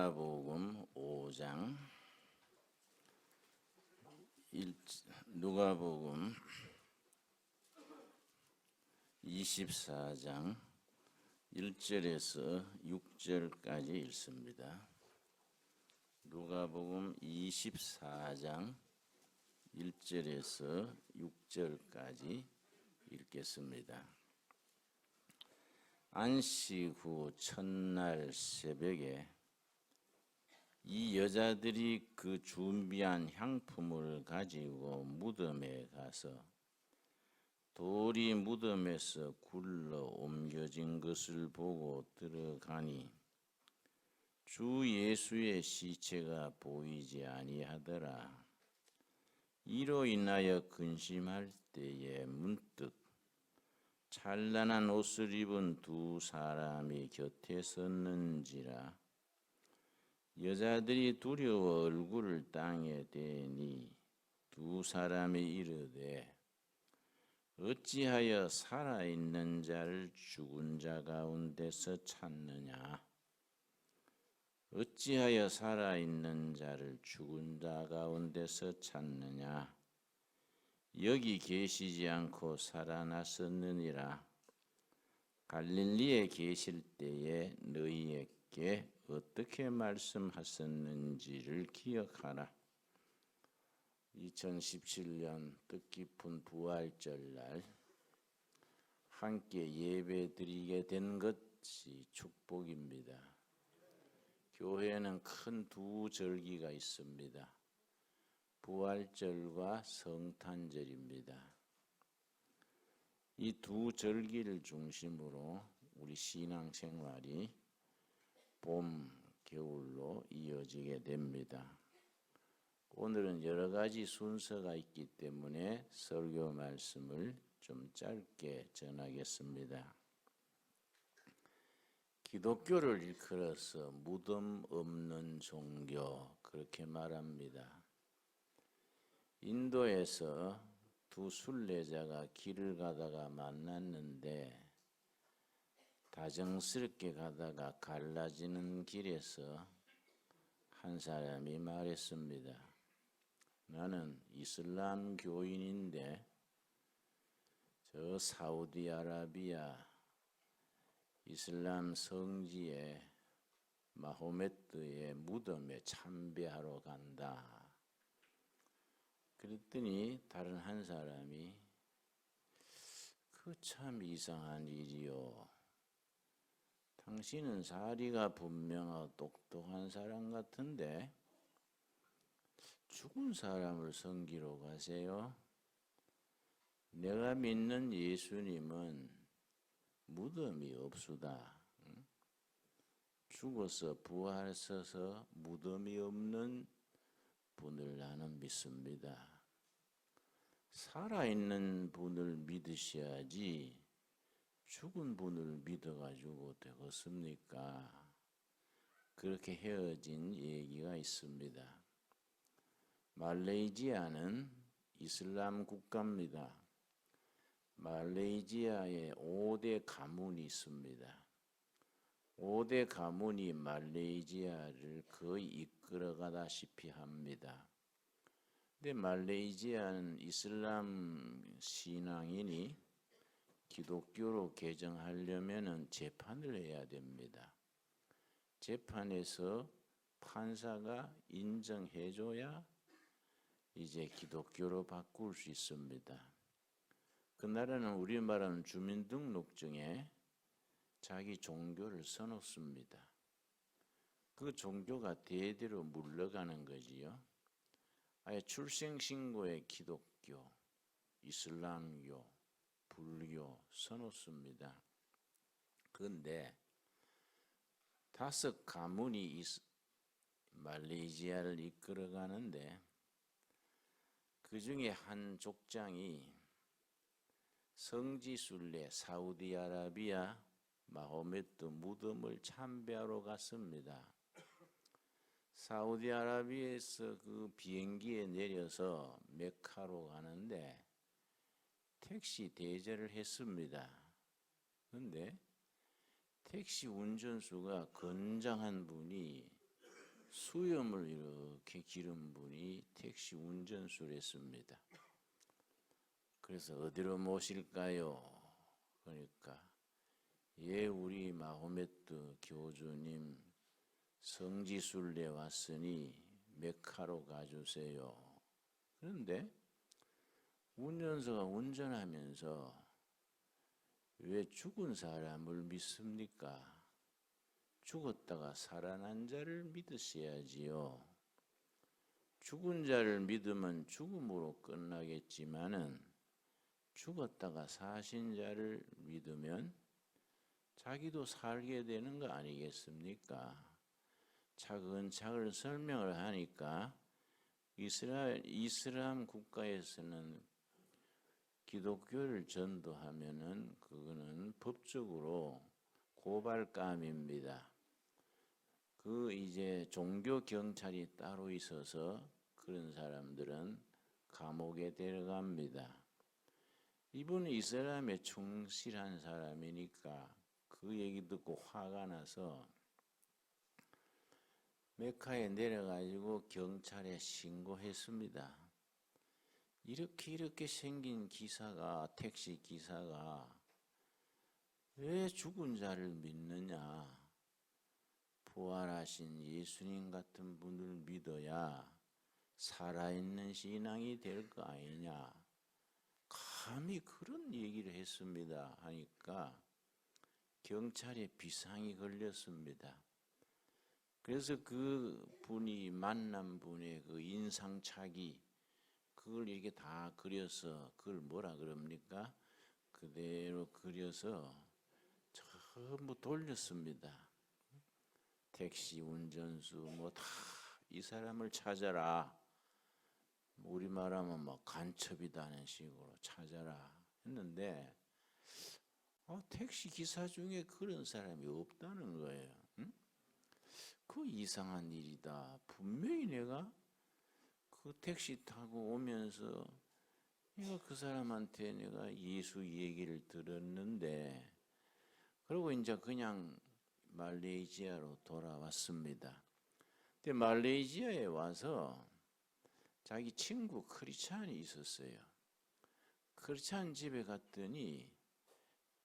누가복음 5장 누가복음 24장 1절에서 6절까지 읽습니다. 누가복음 24장 1절에서 6절까지 읽겠습니다. 안식 후 첫날 새벽에 이 여자들이 그 준비한 향품을 가지고 무덤에 가서 돌이 무덤에서 굴러 옮겨진 것을 보고 들어가니 주 예수의 시체가 보이지 아니하더라. 이로 인하여 근심할 때에 문득 찬란한 옷을 입은 두 사람이 곁에 섰는지라. 여자들이 두려워 얼굴을 땅에 대니 두 사람이 이르되 어찌하여 살아있는 자를 죽은 자 가운데서 찾느냐? 어찌하여 살아있는 자를 죽은 자 가운데서 찾느냐? 여기 계시지 않고 살아났었느니라. 갈릴리에 계실 때에 너희에게 어떻게 말씀하셨는지를 기억하라. 2017년 뜻깊은 부활절날 함께 예배드리게 된 것이 축복입니다. 교회에는 큰 두 절기가 있습니다. 부활절과 성탄절입니다. 이 두 절기를 중심으로 우리 신앙생활이 봄, 겨울로 이어지게 됩니다. 오늘은 여러 가지 순서가 있기 때문에 설교 말씀을 좀 짧게 전하겠습니다. 기독교를 일컬어서 무덤 없는 종교, 그렇게 말합니다. 인도에서 두 순례자가 길을 가다가 만났는데 다정스럽게 가다가 갈라지는 길에서 한 사람이 말했습니다. 나는 이슬람 교인인데 저 사우디아라비아 이슬람 성지에 마호메트의 무덤에 참배하러 간다. 그랬더니 다른 한 사람이 그 참 이상한 일이요. 당신은 사리가 분명하고 똑똑한 사람 같은데 죽은 사람을 섬기러 가세요? 내가 믿는 예수님은 무덤이 없수다. 죽어서 부활하셔서 무덤이 없는 분을 나는 믿습니다. 살아있는 분을 믿으셔야지 죽은 분을 믿어가지고 되겠습니까? 그렇게 헤어진 얘기가 있습니다. 말레이시아는 이슬람 국가입니다. 말레이시아에 5대 가문이 있습니다. 5대 가문이 말레이시아를 거의 이끌어가다시피 합니다. 근데 말레이시아는 이슬람 신앙인이 기독교로 개정하려면 재판을 해야 됩니다. 재판에서 판사가 인정해줘야 이제 기독교로 바꿀 수 있습니다. 그 나라는 우리 말하는 주민등록증에 자기 종교를 써놓습니다. 그 종교가 대대로 물러가는 거지요. 아예 출생신고에 기독교, 이슬람교, 불교 써놓습니다. 그런데 5 가문이 말레이시아를 이끌어가는데 그 중에 한 족장이 성지순례 사우디아라비아 마호메트 무덤을 참배하러 갔습니다. 사우디아라비아에서 그 비행기에 내려서 메카로 가는데 택시 대절을 했습니다. 그런데 택시 운전수가 건장한 분이 수염을 이렇게 기른 분이 택시 운전수를 했습니다. 그래서 어디로 모실까요? 그러니까 우리 마호메트 교주님 성지순례 왔으니 메카로 가주세요. 그런데 운전수가 운전하면서 왜 죽은 사람을 믿습니까? 죽었다가 살아난 자를 믿으셔야지요. 죽은 자를 믿으면 죽음으로 끝나겠지만은 죽었다가 사신 자를 믿으면 자기도 살게 되는 거 아니겠습니까? 차근차근 설명을 하니까 이슬람 국가에서는 기독교를 전도하면은 그거는 법적으로 고발감입니다. 이제 종교 경찰이 따로 있어서 그런 사람들은 감옥에 데려갑니다. 이분은 이슬람에 충실한 사람이니까 그 얘기 듣고 화가 나서 메카에 내려가지고 경찰에 신고했습니다. 이렇게 생긴 택시 기사가 왜 죽은 자를 믿느냐? 부활하신 예수님 같은 분을 믿어야 살아있는 신앙이 될 거 아니냐? 감히 그런 얘기를 했습니다. 하니까 경찰에 비상이 걸렸습니다. 그래서 그 분이 만난 분의 그 인상착의 그걸 이렇게 다 그려서 그걸 뭐라 그럽니까? 그대로 그려서 전부 돌렸습니다. 택시 운전수 뭐 다 이 사람을 찾아라. 우리 말하면 뭐 간첩이다는 식으로 찾아라 했는데 택시 기사 중에 그런 사람이 없다는 거예요. 응? 그 이상한 일이다. 분명히 내가 그 택시 타고 오면서 그 사람한테 내가 예수 얘기를 들었는데 그리고 이제 그냥 말레이시아로 돌아왔습니다. 근데 말레이시아에 와서 자기 친구 크리스찬이 있었어요. 크리스찬 집에 갔더니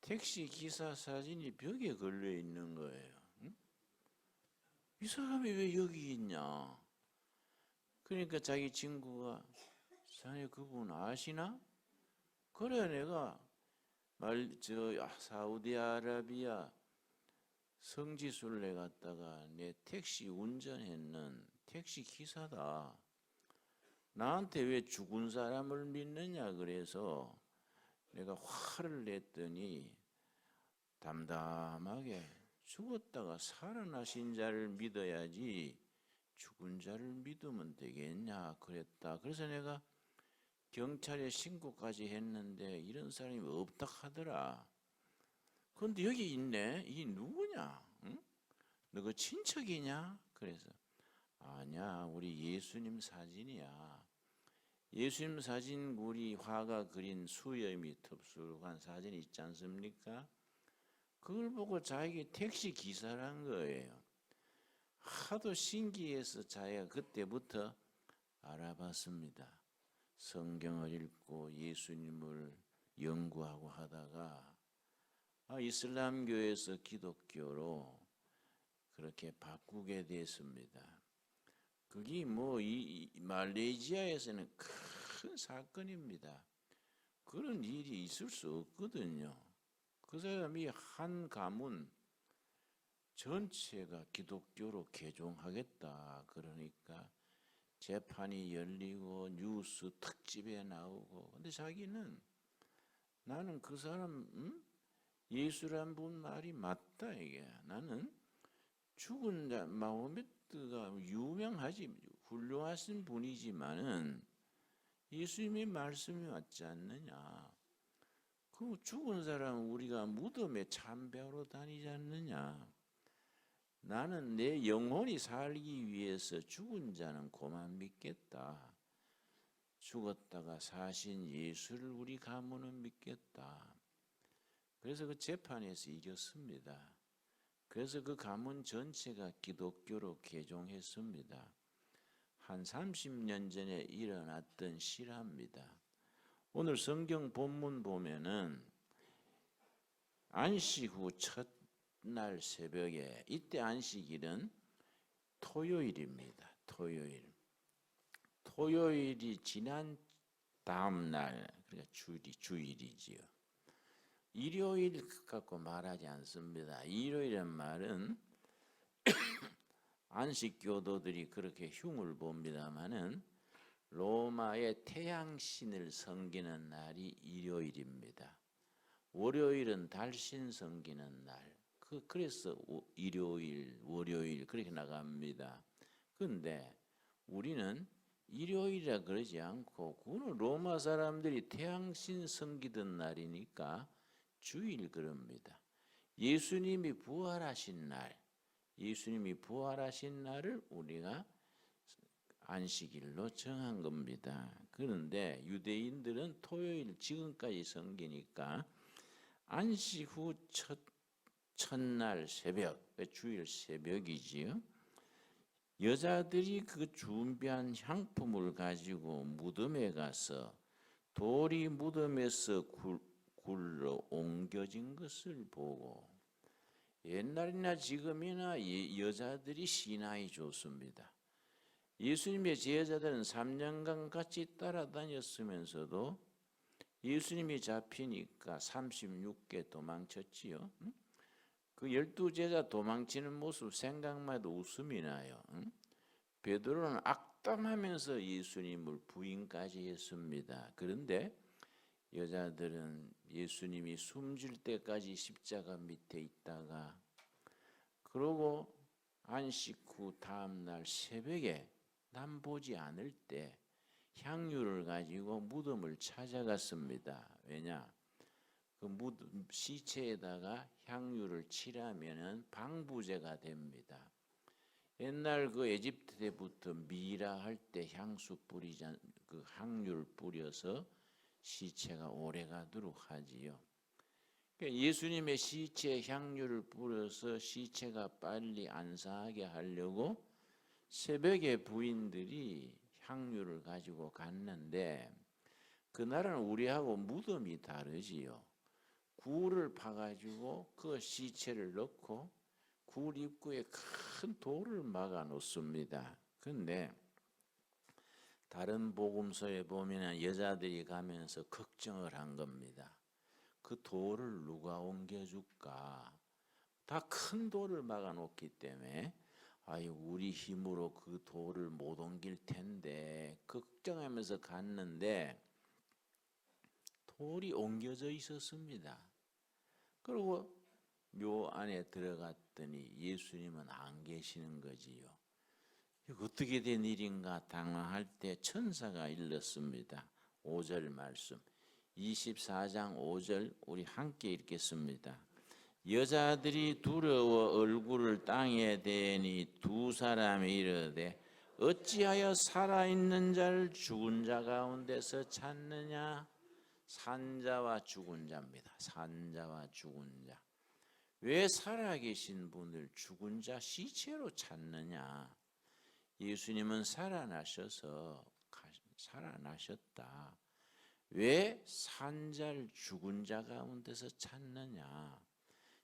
택시 기사 사진이 벽에 걸려 있는 거예요. 응? 이 사람이 왜 여기 있냐? 그러니까 자기 친구가 자네 그분 아시나? 그래 내가 사우디아라비아 성지순례 갔다가 내 택시 운전했는 택시 기사다. 나한테 왜 죽은 사람을 믿느냐 그래서 내가 화를 냈더니 담담하게 죽었다가 살아나신 자를 믿어야지 죽은 자를 믿으면 되겠냐 그랬다. 그래서 내가 경찰에 신고까지 했는데 이런 사람이 없다 하더라. 그런데 여기 있네. 이 누구냐? 응? 너 그 친척이냐? 그래서 아니야 우리 예수님 사진이야. 예수님 사진 우리 화가 그린 수염이 톱술한 사진 있지 않습니까? 그걸 보고 자기 택시 기사란 거예요. 하도 신기해서 자기가 그때부터 알아봤습니다. 성경을 읽고 예수님을 연구하고 하다가 이슬람교에서 기독교로 그렇게 바꾸게 됐습니다. 그게 이 말레이시아에서는 큰 사건입니다. 그런 일이 있을 수 없거든요. 그 사람이 한 가문 전체가 기독교로 개종하겠다 그러니까 재판이 열리고 뉴스 특집에 나오고 근데 자기는 나는 그 사람 예수란 분 말이 맞다 이게 나는 죽은 자 마호메트가 유명하지 훌륭하신 분이지만은 예수님의 말씀이 맞지 않느냐 그 죽은 사람 우리가 무덤에 참배하러 다니지 않느냐 나는 내 영혼이 살기 위해서 죽은 자는 고만 믿겠다. 죽었다가 사신 예수를 우리 가문은 믿겠다. 그래서 그 재판에서 이겼습니다. 그래서 그 가문 전체가 기독교로 개종했습니다. 한 30년 전에 일어났던 실화입니다. 오늘 성경 본문 보면은 안식 후 첫날 새벽에, 이때 안식일은 토요일입니다. 토요일이 지난 다음 날, 그러니까 주일이지요. 일요일 갖고 말하지 않습니다. 일요일은 말은 안식 교도들이 그렇게 흉을 봅니다마는 로마의 태양신을 섬기는 날이 일요일입니다. 월요일은 달신 섬기는 날. 그래서 일요일, 월요일 그렇게 나갑니다. 그런데 우리는 일요일이라 그러지 않고 그거는 로마 사람들이 태양신 섬기던 날이니까 주일 그럽니다. 예수님이 부활하신 날을 우리가 안식일로 정한 겁니다. 그런데 유대인들은 토요일 지금까지 섬기니까 안식 후 첫날 새벽, 주일 새벽이지요. 여자들이 그 준비한 향품을 가지고 무덤에 가서 돌이 무덤에서 굴러 옮겨진 것을 보고, 옛날이나 지금이나 여자들이 신앙이 좋습니다. 예수님의 제자들은 3년간 같이 따라다녔으면서도 예수님이 잡히니까 36개 도망쳤지요. 그 12제자 도망치는 모습 생각만 해도 웃음이 나요. 베드로는 악담하면서 예수님을 부인까지 했습니다. 그런데 여자들은 예수님이 숨질 때까지 십자가 밑에 있다가, 그러고 안식 후 다음 날 새벽에 남 보지 않을 때 향유를 가지고 무덤을 찾아갔습니다. 왜냐? 그 무덤 시체에다가 향유를 칠하면은 방부제가 됩니다. 옛날 그 에집트 때부터 미라 할 때 향수 뿌리자, 그 향유를 뿌려서 시체가 오래가도록 하지요. 예수님의 시체에 향유를 뿌려서 시체가 빨리 안사하게 하려고 새벽에 부인들이 향유를 가지고 갔는데, 그날은 우리하고 무덤이 다르지요. 굴을 파가지고 그 시체를 넣고 굴 입구에 큰 돌을 막아 놓습니다. 그런데 다른 복음서에 보면 여자들이 가면서 걱정을 한 겁니다. 그 돌을 누가 옮겨줄까? 다 큰 돌을 막아 놓기 때문에 우리 힘으로 그 돌을 못 옮길 텐데 걱정하면서 갔는데 돌이 옮겨져 있었습니다. 그리고 묘 안에 들어갔더니 예수님은 안 계시는 거지요. 어떻게 된 일인가 당황할 때 천사가 일렀습니다. 5절 말씀, 24장 5절 우리 함께 읽겠습니다. 여자들이 두려워 얼굴을 땅에 대니 두 사람이 이르되 어찌하여 살아있는 자를 죽은 자 가운데서 찾느냐? 산자와 죽은 자입니다. 산자와 죽은 자. 왜 살아계신 분을 죽은 자 시체로 찾느냐? 예수님은 살아나셨다. 왜 산자를 죽은 자 가운데서 찾느냐?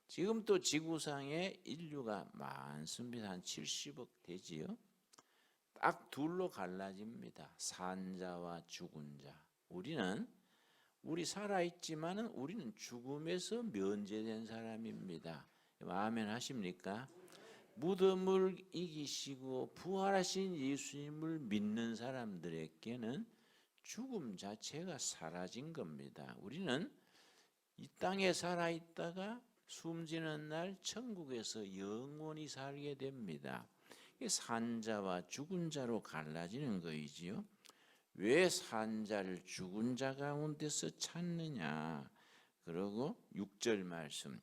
지금 또 지구상에 인류가 많습니다. 한 70억 되지요. 딱 둘로 갈라집니다. 산자와 죽은 자. 우리 살아있지만은 우리는 죽음에서 면제된 사람입니다. 아멘 하십니까? 무덤을 이기시고 부활하신 예수님을 믿는 사람들에게는 죽음 자체가 사라진 겁니다. 우리는 이 땅에 살아있다가 숨지는 날 천국에서 영원히 살게 됩니다. 산자와 죽은 자로 갈라지는 거이지요. 왜 산자를 죽은 자 가운데서 찾느냐? 그리고 6절 말씀,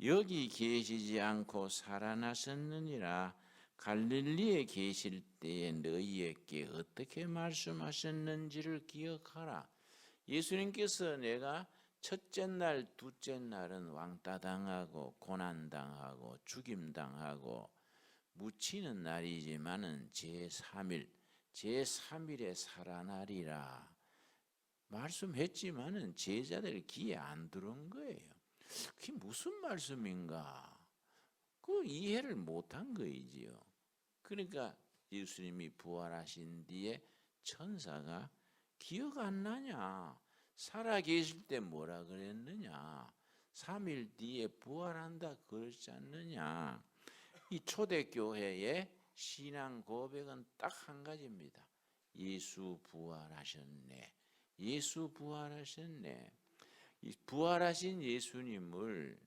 여기 계시지 않고 살아나셨느니라. 갈릴리에 계실 때에 너희에게 어떻게 말씀하셨는지를 기억하라. 예수님께서 내가 첫째 날, 둘째 날은 왕따 당하고 고난 당하고 죽임 당하고 묻히는 날이지만은 제3일에 살아나리라 말씀했지만은 제자들 귀에 안 들어온 거예요. 그게 무슨 말씀인가? 그 이해를 못한 거이지요. 그러니까 예수님이 부활하신 뒤에 천사가 기억 안 나냐? 살아 계실 때 뭐라 그랬느냐? 3일 뒤에 부활한다 그러지 않느냐? 이 초대교회의 신앙 고백은 딱 한 가지입니다. 예수 부활하셨네. 예수 부활하셨네. 이 부활하신 예수님을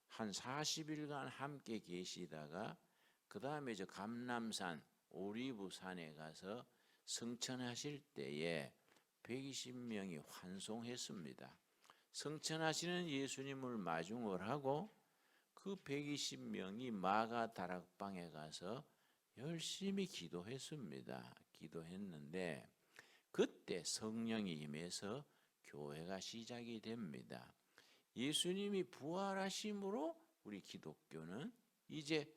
한 40일간 함께 계시다가 그 다음에 저 감람산 오리브산에 가서 성천하실 때에 120명이 환송했습니다. 성천하시는 예수님을 마중을 하고 그 120명이 마가 다락방에 가서 열심히 기도했습니다. 기도했는데 그때 성령이 임해서 교회가 시작이 됩니다. 예수님이 부활하심으로 우리 기독교는 이제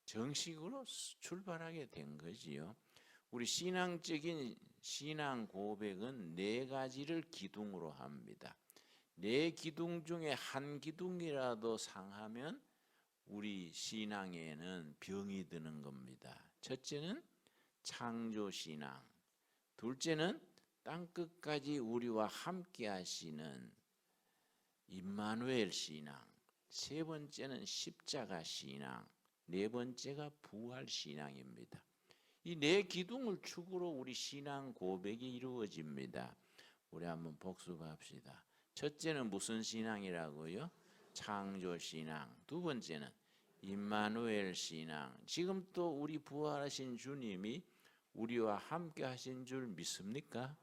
정식으로 출발하게 된 거지요. 우리 신앙적인 신앙 고백은 4가지를 기둥으로 합니다. 4기둥 중에 한 기둥이라도 상하면 우리 신앙에는 병이 드는 겁니다. 첫째는 창조신앙, 둘째는 땅끝까지 우리와 함께 하시는 임마누엘 신앙, 세 번째는 십자가 신앙, 네 번째가 부활 신앙입니다. 이 4기둥을 축으로 우리 신앙 고백이 이루어집니다. 우리 한번 복습합시다. 첫째는 무슨 신앙이라고요? 창조 신앙. 두 번째는 임마누엘 신앙. 지금 또 우리 부활하신 주님이 우리와 함께 하신 줄 믿습니까?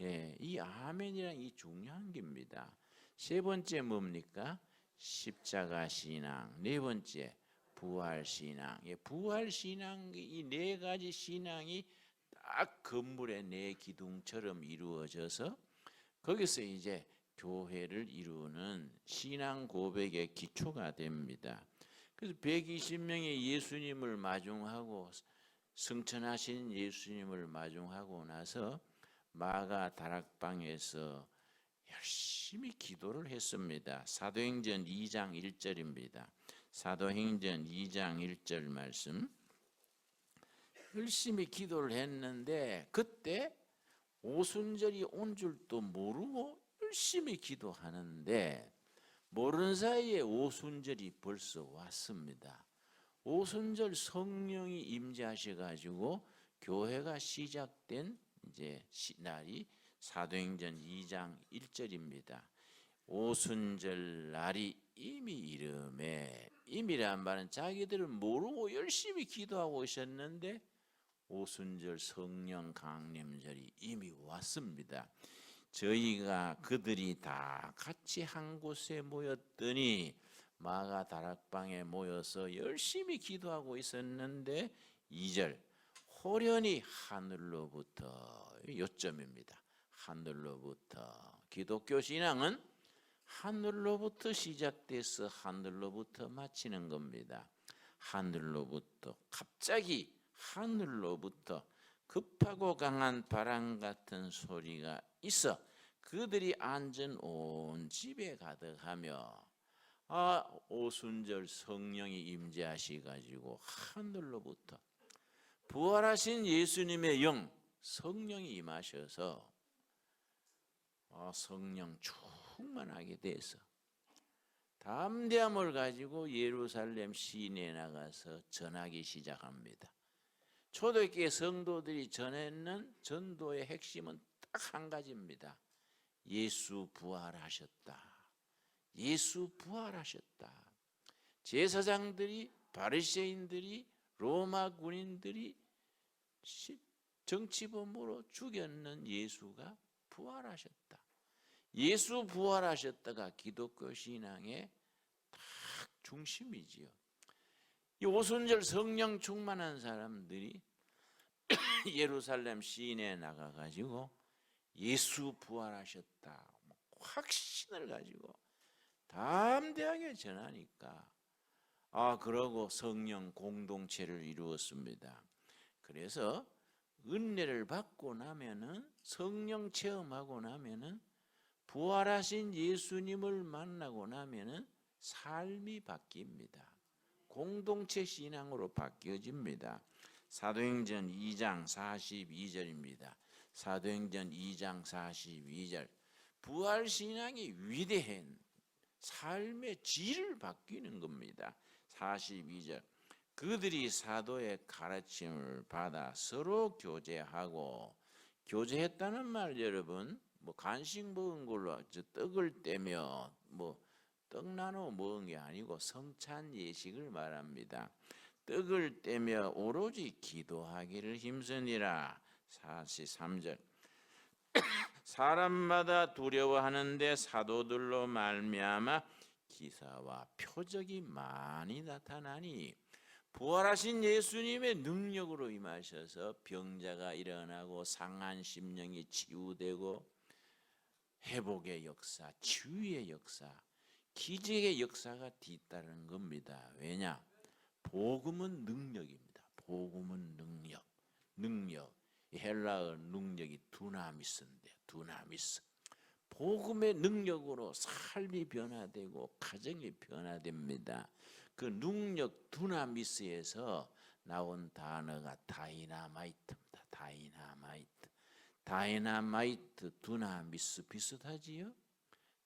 예, 이 아멘이란 이 중요한 겁니다. 세 번째 뭡니까? 십자가 신앙. 네 번째 부활 신앙. 예, 부활 신앙 이 4가지 신앙이 딱 건물의 4기둥처럼 이루어져서 거기서 이제 교회를 이루는 신앙 고백의 기초가 됩니다. 그래서 120명의 예수님을 마중하고 성천하신 예수님을 마중하고 나서 마가 다락방에서 열심히 기도를 했습니다. 사도행전 2장 1절입니다. 사도행전 2장 1절 말씀. 열심히 기도를 했는데 그때 오순절이 온 줄도 모르고 열심히 기도하는데 모르는 사이에 오순절이 벌써 왔습니다. 오순절 성령이 임재하셔 가지고 교회가 시작된 이제 날이 사도행전 2장 1절입니다. 오순절 날이 이미 이름에, 이미란 말은 자기들은 모르고 열심히 기도하고 있었는데 오순절 성령 강림절이 이미 왔습니다. 저희가 그들이 다 같이 한 곳에 모였더니 마가 다락방에 모여서 열심히 기도하고 있었는데 2절 호련히 하늘로부터, 요점입니다. 하늘로부터. 기독교 신앙은 하늘로부터 시작돼서 하늘로부터 마치는 겁니다. 하늘로부터, 갑자기 하늘로부터 급하고 강한 바람 같은 소리가 있어 그들이 앉은 온 집에 가득하며 오순절 성령이 임재하시가지고 하늘로부터 부활하신 예수님의 영 성령이 임하셔서 성령 충만하게 돼서 담대함을 가지고 예루살렘 시내에 나가서 전하기 시작합니다. 초대교회 성도들이 전했는 전도의 핵심은 딱 한 가지입니다. 예수 부활하셨다. 예수 부활하셨다. 제사장들이, 바리새인들이, 로마 군인들이 정치범으로 죽였는 예수가 부활하셨다. 예수 부활하셨다가 기독교 신앙의 딱 중심이지요. 이 오순절 성령 충만한 사람들이 예루살렘 시내에 나가가지고 예수 부활하셨다 확신을 가지고 담대하게 전하니까 그러고 성령 공동체를 이루었습니다. 그래서 은혜를 받고 나면은 성령 체험하고 나면은 부활하신 예수님을 만나고 나면은 삶이 바뀝니다. 공동체 신앙으로 바뀌어집니다. 사도행전 2장 42절입니다. 사도행전 2장 42절. 부활 신앙이 위대한 삶의 질을 바뀌는 겁니다. 42절. 그들이 사도의 가르침을 받아 서로 교제하고, 교제했다는 말 여러분 뭐 간식 먹은 걸로 떡을 떼며 뭐 떡 나눠 먹은 게 아니고 성찬 예식을 말합니다. 떡을 떼며 오로지 기도하기를 힘쓰니라. 43절. 사람마다 두려워하는데 사도들로 말미암아 기사와 표적이 많이 나타나니, 부활하신 예수님의 능력으로 임하셔서 병자가 일어나고 상한 심령이 치유되고 회복의 역사, 치유의 역사, 기적의 역사가 뒤따르는 겁니다. 왜냐? 복음은 능력입니다. 복음은 능력. 헬라어 능력이 두나미스인데, 두나미스. 복음의 능력으로 삶이 변화되고 가정이 변화됩니다. 그 능력 두나미스에서 나온 단어가 다이나마이트입니다. 다이나마이트, 두나미스 비슷하지요?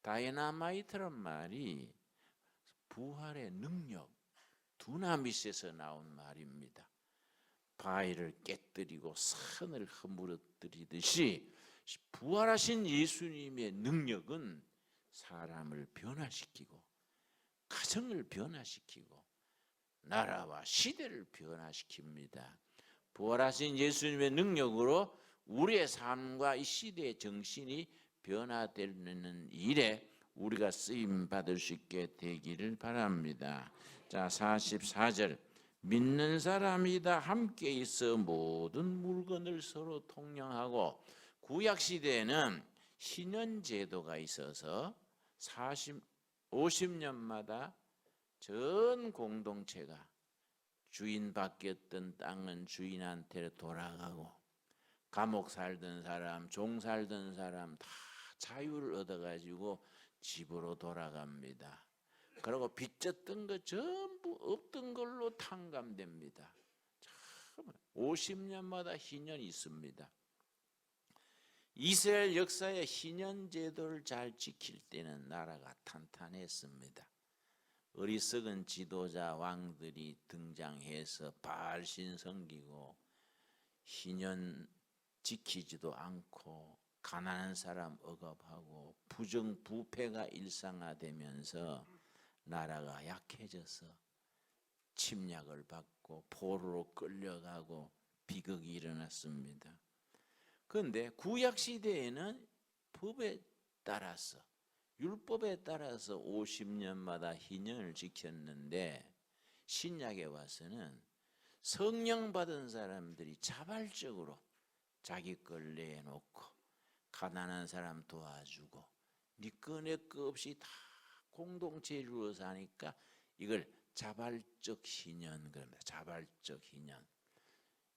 다이나마이트란 말이 부활의 능력, 두나미스에서 나온 말입니다. 바위를 깨뜨리고 산을 허물어뜨리듯이 부활하신 예수님의 능력은 사람을 변화시키고 가정을 변화시키고 나라와 시대를 변화시킵니다. 부활하신 예수님의 능력으로 우리의 삶과 이 시대의 정신이 변화되는 일에 우리가 쓰임 받을 수 있게 되기를 바랍니다. 자, 44절. 믿는 사람이 다 함께 있어 모든 물건을 서로 통용하고, 구약 시대에는 신년 제도가 있어서 50년마다 전 공동체가 주인 바뀌었던 땅은 주인한테 돌아가고, 감옥 살던 사람, 종 살던 사람 다 자유를 얻어가지고 집으로 돌아갑니다. 그리고 빚졌던 거 전부 없던 걸로 탕감됩니다. 참 50년마다 희년이 있습니다. 이스라엘 역사의 희년 제도를 잘 지킬 때는 나라가 탄탄했습니다. 어리석은 지도자 왕들이 등장해서 바알신 섬기고 희년 지키지도 않고 가난한 사람 억압하고 부정부패가 일상화되면서 나라가 약해져서 침략을 받고 포로로 끌려가고 비극이 일어났습니다. 그런데 구약 시대에는 법에 따라서, 율법에 따라서 50년마다 희년을 지켰는데, 신약에 와서는 성령 받은 사람들이 자발적으로 자기 걸 내놓고 가난한 사람 도와주고 네 거 내 거 없이 다 공동체 이루어서 하니까 이걸 자발적 희년 그럽니다. 자발적 희년.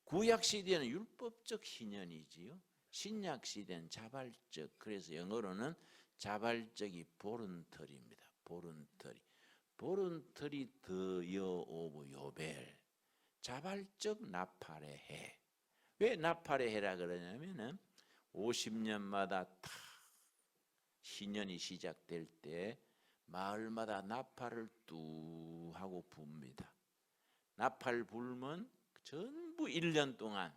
구약 시대는 율법적 희년이지요. 신약 시대는 자발적. 그래서 영어로는 자발적이 보른털입니다. 보른털이. 보른털이 the year of 요벨. 자발적 나팔의 해. 왜 나팔의 해라 그러냐면은 50년마다 다 희년이 시작될 때 마을마다 나팔을 뚜 하고 붑니다. 나팔 불면 전부 1년 동안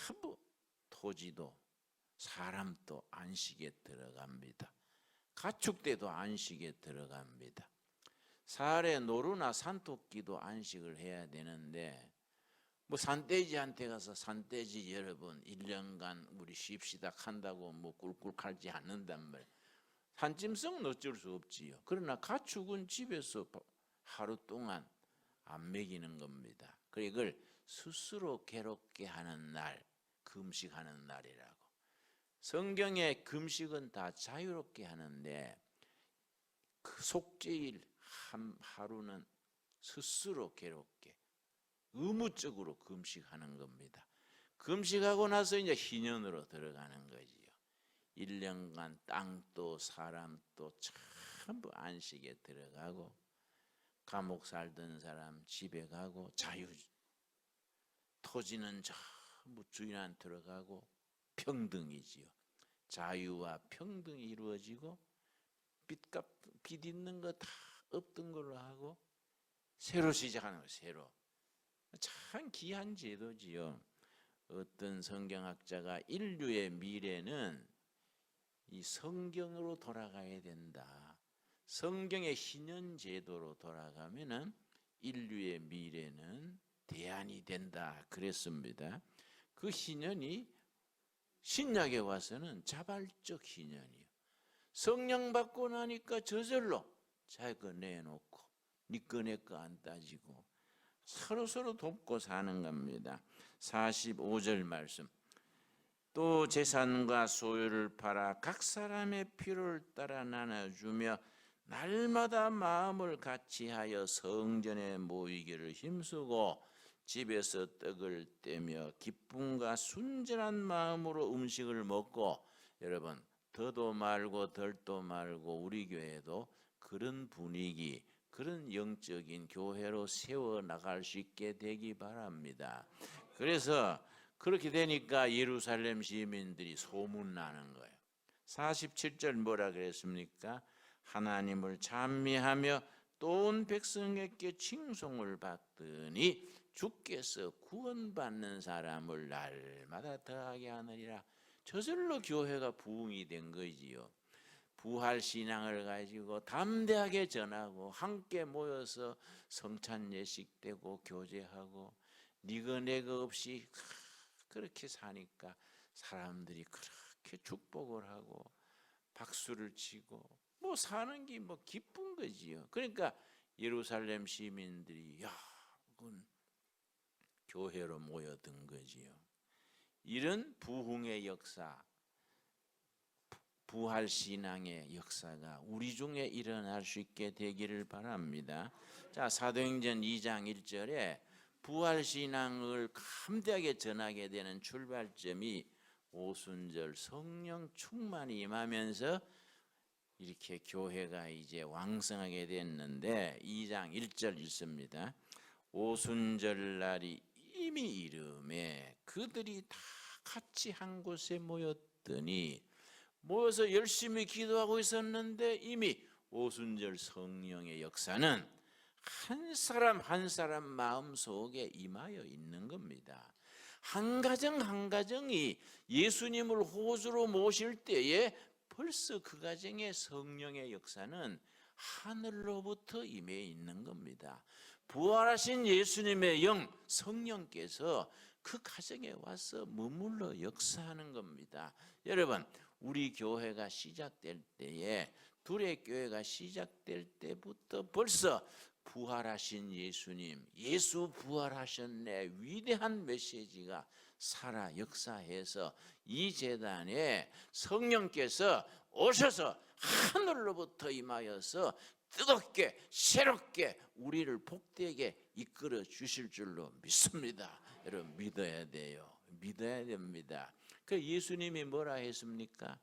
전부 토지도 사람도 안식에 들어갑니다. 가축대도 안식에 들어갑니다. 사흘에 노루나 산토끼도 안식을 해야 되는데, 뭐 산돼지한테 가서 산돼지 여러분 1년간 우리 쉽시다 한다고 뭐 꿀꿀 갈지 않는단 말이에요. 산짐승은 어쩔 수 없지요. 그러나 가축은 집에서 하루 동안 안 먹이는 겁니다. 그걸 스스로 괴롭게 하는 날, 금식하는 날이라고. 성경의 금식은 다 자유롭게 하는데 그 속죄일 하루는 스스로 괴롭게 의무적으로 금식하는 겁니다. 금식하고 나서 이제 희년으로 들어가는 거지요. 1년간 땅도 사람도 전부 안식에 들어가고 감옥 살던 사람 집에 가고 토지는 전부 주인한테 들어가고 평등이지요. 자유와 평등이 이루어지고 빚 있는 거 다 없던 걸로 하고 새로 시작하는 거예요. 새로. 참 귀한 제도지요. 어떤 성경학자가 인류의 미래는 이 성경으로 돌아가야 된다. 성경의 희년 제도로 돌아가면은 인류의 미래는 대안이 된다 그랬습니다. 그 희년이 신약에 와서는 자발적 희년이에요. 성령 받고 나니까 저절로 자기 거 내놓고 니 거 내 거 안 따지고 서로 돕고 사는 겁니다. 45절 말씀. 또 재산과 소유를 팔아 각 사람의 필요를 따라 나눠주며 날마다 마음을 같이하여 성전에 모이기를 힘쓰고 집에서 떡을 떼며 기쁨과 순전한 마음으로 음식을 먹고, 여러분 더도 말고 덜도 말고 우리 교회도 그런 분위기, 그런 영적인 교회로 세워 나갈 수 있게 되기 바랍니다. 그래서 그렇게 되니까 예루살렘 시민들이 소문나는 거예요. 47절 뭐라 그랬습니까? 하나님을 찬미하며 또 온 백성에게 칭송을 받더니 주께서 구원받는 사람을 날마다 더하게 하느니라. 저절로 교회가 부흥이 된 거지요. 부활 신앙을 가지고 담대하게 전하고 함께 모여서 성찬 예식 되고 교제하고 니거 내거 없이 그렇게 사니까 사람들이 그렇게 축복을 하고 박수를 치고 뭐 사는 게 뭐 기쁜 거지요. 그러니까 예루살렘 시민들이 그건 교회로 모여든 거지요. 이런 부흥의 역사, 부활 신앙의 역사가 우리 중에 일어날 수 있게 되기를 바랍니다. 자, 사도행전 2장 1절에 부활 신앙을 감대하게 전하게 되는 출발점이 오순절 성령 충만이 임하면서 이렇게 교회가 이제 왕성하게 됐는데 2장 1절 읽습니다. 오순절 날이 이미 이름에 그들이 다 같이 한 곳에 모여서 열심히 기도하고 있었는데 이미 오순절 성령의 역사는 한 사람 한 사람 마음속에 임하여 있는 겁니다. 한 가정 한 가정이 예수님을 호주로 모실 때에 벌써 그 가정의 성령의 역사는 하늘로부터 임해 있는 겁니다. 부활하신 예수님의 영 성령께서 그 가정에 와서 머물러 역사하는 겁니다. 여러분, 우리 교회가 시작될 때에 둘의 교회가 시작될 때부터 벌써 부활하신 예수님, 예수 부활하셨네 위대한 메시지가 살아 역사해서 이 제단에 성령께서 오셔서 하늘로부터 임하여서 뜨겁게 새롭게 우리를 복되게 이끌어 주실 줄로 믿습니다. 여러분 믿어야 돼요. 믿어야 됩니다. 그 예수님이 뭐라 했습니까?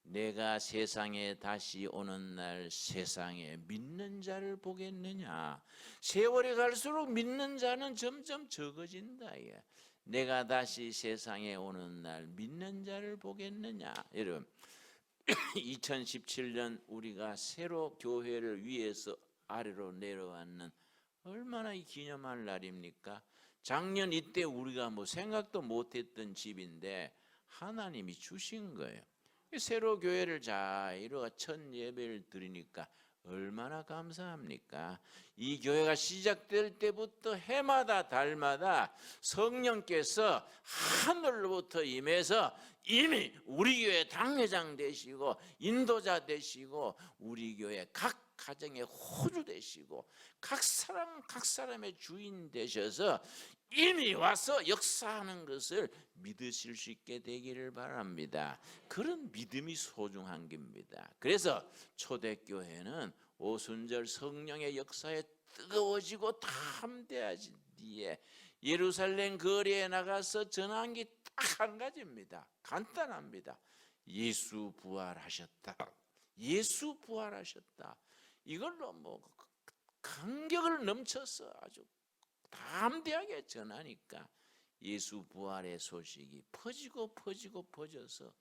내가 세상에 다시 오는 날 세상에 믿는 자를 보겠느냐. 세월이 갈수록 믿는 자는 점점 적어진다. 내가 다시 세상에 오는 날 믿는 자를 보겠느냐. 여러분 2017년 우리가 새로 교회를 위해서 아래로 내려왔는 얼마나 기념할 날입니까? 작년 이때 우리가 뭐 생각도 못했던 집인데 하나님이 주신 거예요. 새로 교회를 잘 이루어 첫 예배를 드리니까 얼마나 감사합니까? 이 교회가 시작될 때부터 해마다 달마다 성령께서 하늘로부터 임해서 이미 우리 교회 당회장 되시고 인도자 되시고 우리 교회 각 가정의 호주 되시고 각 사람 각 사람의 주인 되셔서 이미 와서 역사하는 것을 믿으실 수 있게 되기를 바랍니다. 그런 믿음이 소중한 겁니다. 그래서 초대교회는 오순절 성령의 역사에 뜨거워지고 담대하신 뒤에 예루살렘 거리에 나가서 전한 게 딱 한 가지입니다. 간단합니다. 예수 부활하셨다. 예수 부활하셨다. 이걸로 뭐 감격을 넘쳐서 아주 담대하게 전하니까 예수 부활의 소식이 퍼져서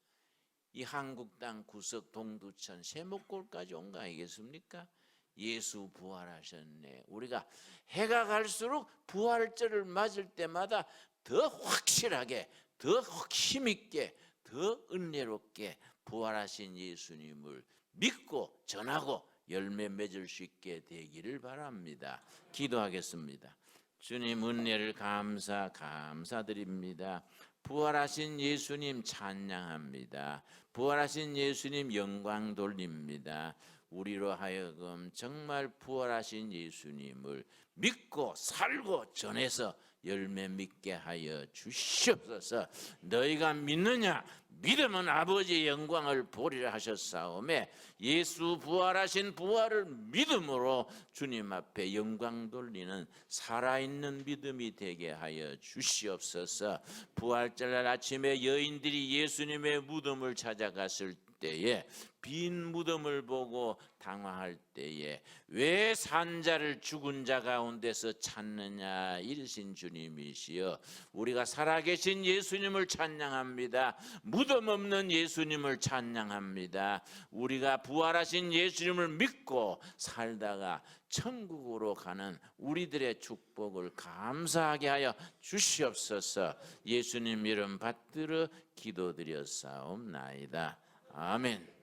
이 한국 땅 구석 동두천 세목골까지 온 거 아니겠습니까? 예수 부활하셨네. 우리가 해가 갈수록 부활절을 맞을 때마다 더 확실하게, 더 힘있게, 더 은혜롭게 부활하신 예수님을 믿고 전하고 열매 맺을 수 있게 되기를 바랍니다. 기도하겠습니다. 주님 은혜를 감사드립니다. 부활하신 예수님 찬양합니다. 부활하신 예수님 영광 돌립니다. 우리로 하여금 정말 부활하신 예수님을 믿고 살고 전해서 열매 맺게 하여 주시옵소서. 너희가 믿느냐? 믿으면 아버지의 영광을 보리라 하셨사오매 예수 부활하신 부활을 믿음으로 주님 앞에 영광 돌리는 살아있는 믿음이 되게 하여 주시옵소서. 부활절 아침에 여인들이 예수님의 무덤을 찾아갔을 때에 빈 무덤을 보고 당황할 때에 왜 산자를 죽은 자 가운데서 찾느냐 이르신 주님이시여 우리가 살아계신 예수님을 찬양합니다. 무덤 없는 예수님을 찬양합니다. 우리가 부활하신 예수님을 믿고 살다가 천국으로 가는 우리들의 축복을 감사하게 하여 주시옵소서. 예수님 이름 받들어 기도드렸사옵나이다. 아멘.